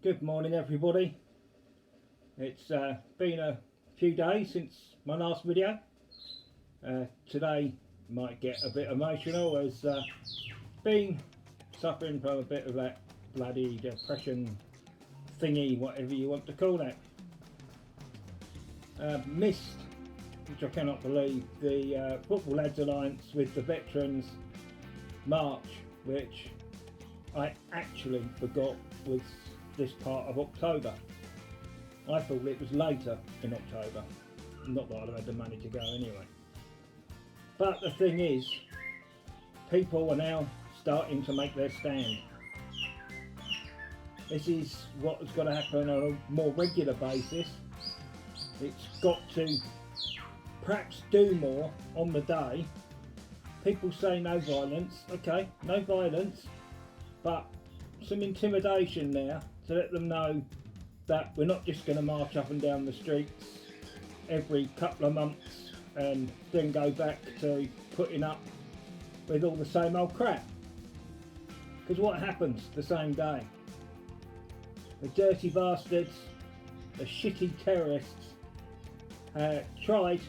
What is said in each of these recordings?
Good morning everybody. It's been a few days since my last video. Today might get a bit emotional as been suffering from a bit of that bloody depression thingy, whatever you want to call that. Missed, which I cannot believe, the Football Lads Alliance with the Veterans March, which I actually forgot was this part of October. I thought it was later in October. Not that I'd have had the money to go anyway. But the thing is, people are now starting to make their stand. This is what has got to happen on a more regular basis. It's got to perhaps do more on the day. People say no violence. Okay, no violence, but some intimidation there to let them know that we're not just going to march up and down the streets every couple of months and then go back to putting up with all the same old crap. Because what happens the same day? The dirty bastards, the shitty terrorists tried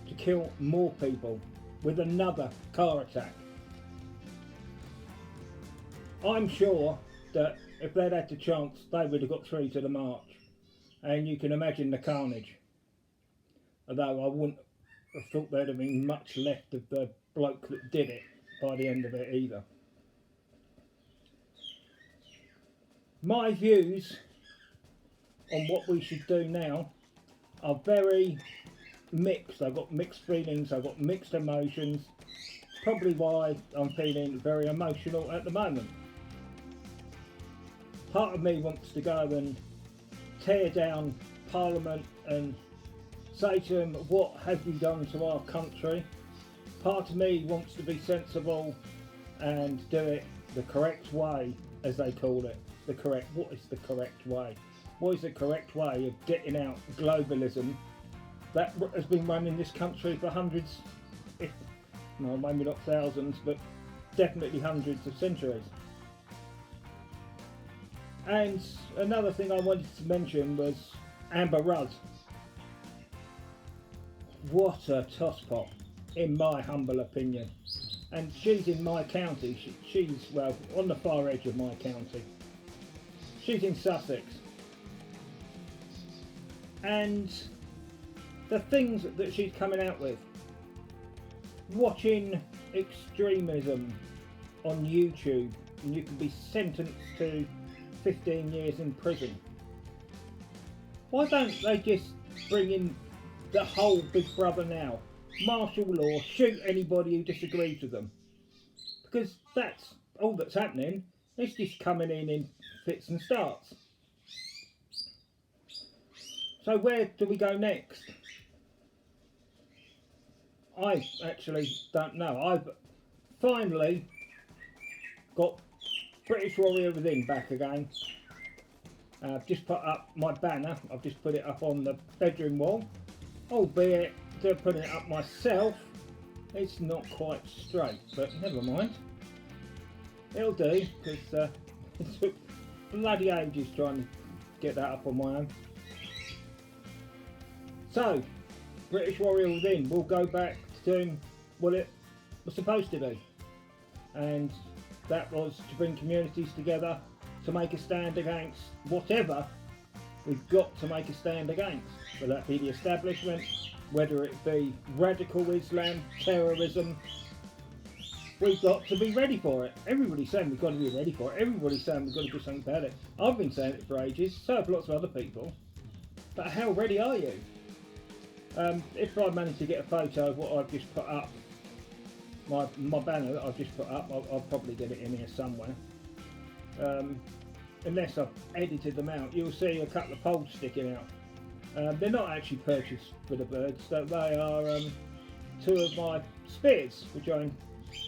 to kill more people with another car attack. I'm sure that if they'd had the chance, they would have got through to the march. And you can imagine the carnage. Although I wouldn't have thought there'd have been much left of the bloke that did it by the end of it either. My views on what we should do now are very mixed. I've got mixed feelings, I've got mixed emotions. Probably why I'm feeling very emotional at the moment. Part of me wants to go and tear down Parliament and say to them, what have you done to our country? Part of me wants to be sensible and do it the correct way, as they call it. What is the correct way? What is the correct way of getting out globalism that has been running this country for hundreds, if, well, maybe not thousands, but definitely hundreds of centuries? And another thing I wanted to mention was Amber Rudd. What a tosspot, in my humble opinion. And she's in my county. She's, well, on the far edge of my county. She's in Sussex. And the things that she's coming out with. Watching extremism on YouTube, and you can be sentenced to 15 years in prison. Why don't they just bring in the whole Big Brother now? Martial law, shoot anybody who disagrees with them. Because that's all that's happening. It's just coming in fits and starts. So where do we go next? I actually don't know. I've finally got British Warrior Within back again. I've just put up my banner. I've just put it up on the bedroom wall. Albeit, to putting it up myself, it's not quite straight, but never mind. It'll do, because it took bloody ages trying to get that up on my own. So, British Warrior Within will go back to doing what it was supposed to do. And that was to bring communities together to make a stand against whatever we've got to make a stand against. Whether that be the establishment, whether it be radical Islam, terrorism, we've got to be ready for it. Everybody's saying we've got to be ready for it. Everybody's saying we've got to do something about it. I've been saying it for ages, so have lots of other people. But how ready are you? If I manage to get a photo of what I've just put up, my banner that I've just put up, I'll probably get it in here somewhere. Unless I've edited them out, you'll see a couple of poles sticking out. They're not actually purchased for the birds, so they are two of my spears, which I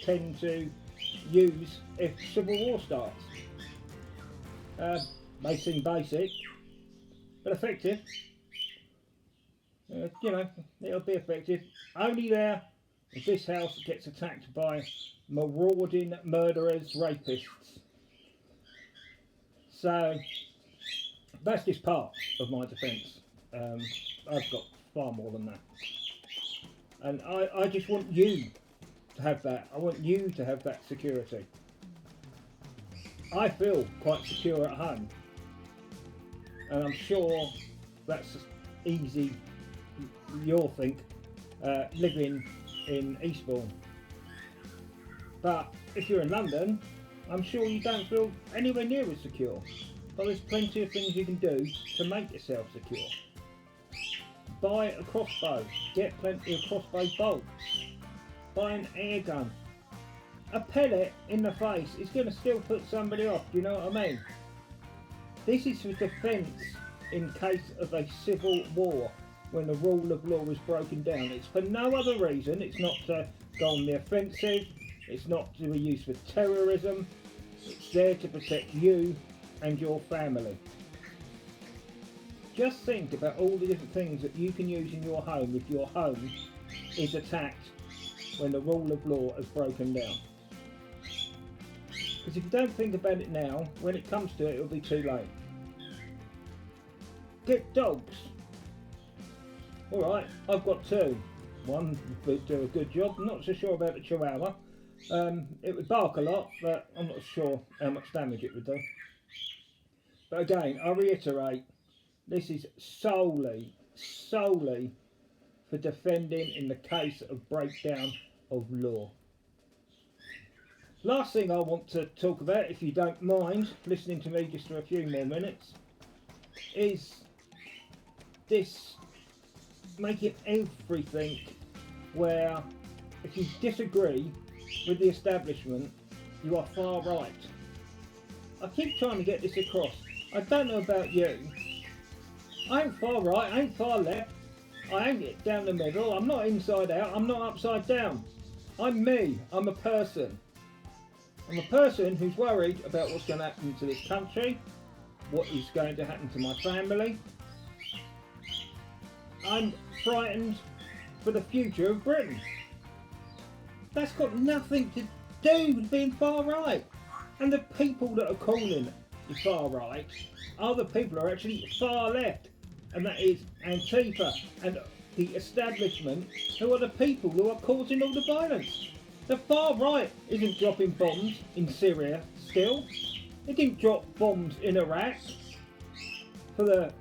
tend to use if Civil War starts. May seem basic, but effective. You know, it'll be effective. Only there if this house gets attacked by marauding murderers, rapists. So that's just part of my defence. I've got far more than that. And I just want you to have that. I want you to have that security. I feel quite secure at home. And I'm sure that's easy, you'll think, living in Eastbourne. But if you're in London, I'm sure you don't feel anywhere near as secure. But there's plenty of things you can do to make yourself secure. Buy a crossbow, get plenty of crossbow bolts. Buy an air gun. A pellet in the face is going to still put somebody off, do you know what I mean? This is for defence in case of a civil war, when the rule of law is broken down. It's for no other reason. It's not to go on the offensive. It's not to be used for terrorism. It's there to protect you and your family. Just think about all the different things that you can use in your home if your home is attacked when the rule of law is broken down. Because if you don't think about it now, when it comes to it, it'll be too late. Get dogs. Alright, I've got two. One would do a good job. I'm not so sure about the Chihuahua. It would bark a lot, but I'm not sure how much damage it would do. But again, I reiterate, this is solely for defending in the case of breakdown of law. Last thing I want to talk about, if you don't mind listening to me just for a few more minutes, is this making everything where if you disagree with the establishment, you are far right. I keep trying to get this across. I don't know about you. I ain't far right, I ain't far left. I ain't down the middle. I'm not inside out, I'm not upside down. I'm me, I'm a person. I'm a person who's worried about what's going to happen to this country, what is going to happen to my family. I'm frightened for the future of Britain. That's got nothing to do with being far right. And the people that are calling it far right are the people who are actually far left. And that is Antifa and the establishment, who are the people who are causing all the violence. The far right isn't dropping bombs in Syria still. It didn't drop bombs in Iraq for the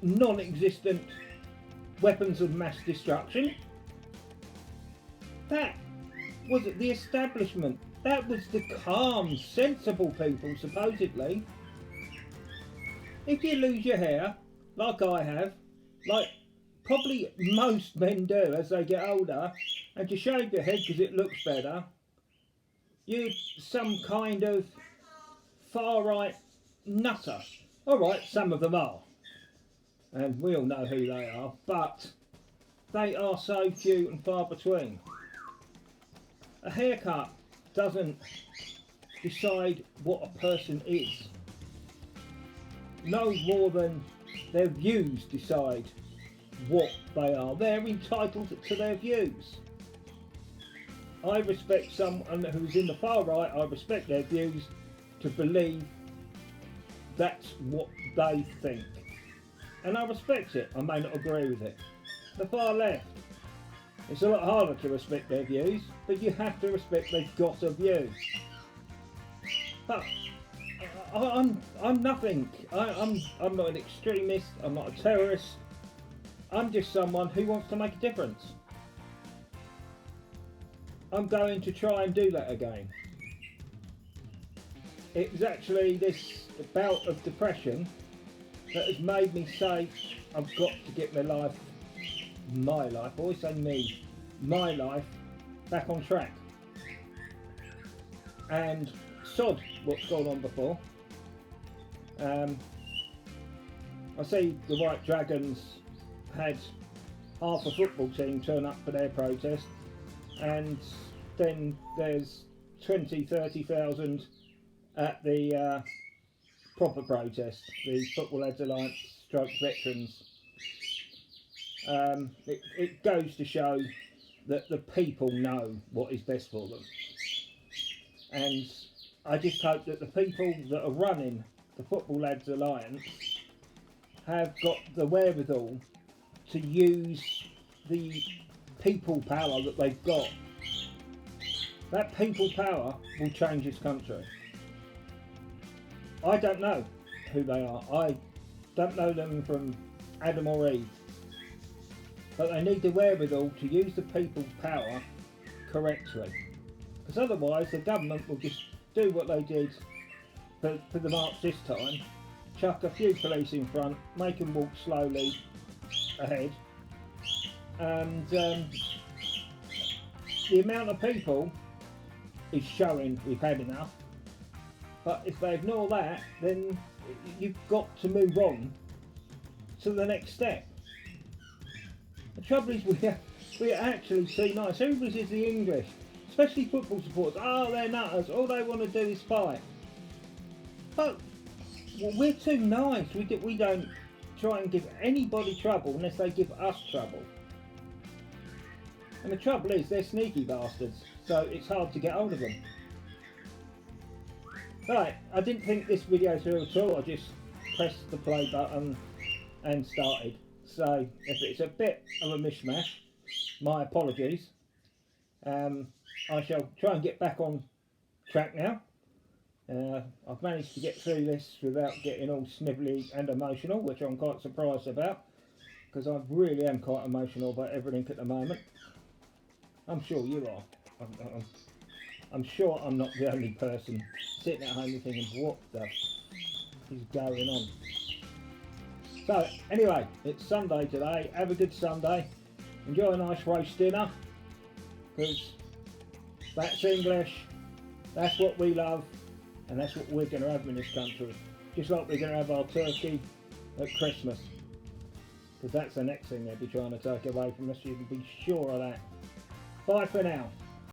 non-existent weapons of mass destruction. That was the establishment. That was the calm, sensible people, supposedly. If you lose your hair, like I have, like probably most men do as they get older, and you shave your head because it looks better, you're some kind of far-right nutter. Alright, some of them are, and we all know who they are, but they are so few and far between. A haircut doesn't decide what a person is. No more than their views decide what they are. They're entitled to their views. I respect someone who's in the far right. I respect their views to believe that's what they think. And I respect it. I may not agree with it. The far left, it's a lot harder to respect their views, but you have to respect they've got a view. But I'm nothing. I'm not an extremist. I'm not a terrorist. I'm just someone who wants to make a difference. I'm going to try and do that again. It was actually this bout of depression that has made me say I've got to get my life, I always say me, my life back on track. And sod what's gone on before. I see the White Dragons had half a football team turn up for their protest, and then there's 20-30,000 at the proper protest, the Football Lads Alliance / Veterans. It goes to show that the people know what is best for them, and I just hope that the people that are running the Football Lads Alliance have got the wherewithal to use the people power that they've got. That people power will change this country. I don't know who they are. I don't know them from Adam or Eve. But they need the wherewithal to use the people's power correctly. Because otherwise the government will just do what they did for the march this time. Chuck a few police in front, make them walk slowly ahead. And the amount of people is showing we've had enough. But if they ignore that, then you've got to move on to the next step. The trouble is we actually see nice. Everybody says the English, especially football supporters, oh, they're nutters, all they want to do is fight. But well, we're too nice. We don't try and give anybody trouble unless they give us trouble. And the trouble is, they're sneaky bastards, so it's hard to get hold of them. Right, I didn't think this video through at all. I just pressed the play button and started. So if it's a bit of a mishmash, my apologies. I shall try and get back on track now. I've managed to get through this without getting all snivelly and emotional, which I'm quite surprised about, because I really am quite emotional about everything at the moment. I'm sure you are. I'm sure I'm not the only person sitting at home thinking, what the is going on? So anyway, it's Sunday today. Have a good Sunday. Enjoy a nice roast dinner, because that's English, that's what we love, and that's what we're going to have in this country. Just like we're going to have our turkey at Christmas, because that's the next thing they'll be trying to take away from us. You can be sure of that. Bye for now.